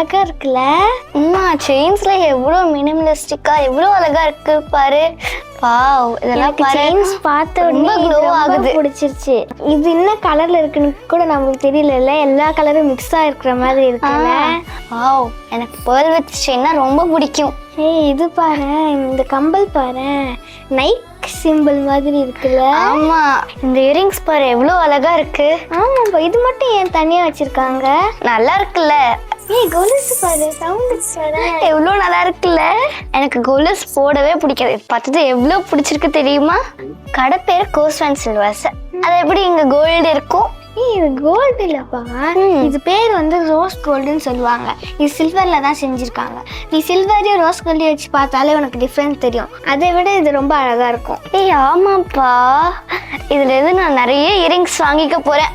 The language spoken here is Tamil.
அழகா இருக்குல்ல. அம்மா செயின்ஸ்ல எவ்வளவு மினிமலிஸ்டிக்கா எவ்வளவு அழகா இருக்கு பாரு. வாவ், இதெல்லாம் செயின்ஸ் பார்த்த ரொம்ப உடனே glow ஆகுது. பிடிச்சிருச்சு. இது என்ன கலர்ல இருக்குன்னு கூட நமக்கு தெரியல. எல்லா கலரும் மிக்ஸ் ஆயிருக்கிற மாதிரி இருக்குல்ல. வாவ், எனக்கு pearl with செயின்னா ரொம்ப பிடிக்கும். ஏய் இது பாரு, இந்த கம்பல் பாரு, நைக் சிம்பிள் மாதிரி இருக்குல்ல. ஆமா, இந்த இயரிங்ஸ் பாரு எவ்வளவு அழகா இருக்கு. ஆமாப்பா, இது மட்டும் ஏன் தனியா வச்சிருக்காங்க? நல்லா இருக்குல்ல. ஏய் கொலுசு பாரு, சவுண்ட் பாரு, எவ்வளவு நல்லா இருக்குல்ல. எனக்கு கொலுஸ் போடவே பிடிக்காது. பார்த்தது எவ்வளவு பிடிச்சிருக்கு தெரியுமா? கடை பேரு கோஸ்ட் அண்ட் சில்வர்ஸ். அது எப்படி இங்க கோல்டு இருக்கும்? ஏய் இது கோல்டு இல்லப்பா, இது பேர் வந்து ரோஸ் கோல்டுன்னு சொல்லுவாங்க. இது சில்வர்ல தான் செஞ்சிருக்காங்க. நீ சில்வரையும் ரோஸ் கோல்டையும் வச்சு பார்த்தாலே உனக்கு டிஃப்ரெண்ட் தெரியும். அதை விட இது ரொம்ப அழகா இருக்கும். ஏய் ஆமாப்பா, இதுல இருந்து நான் நிறைய இயரிங்ஸ் வாங்கிக்க போறேன்.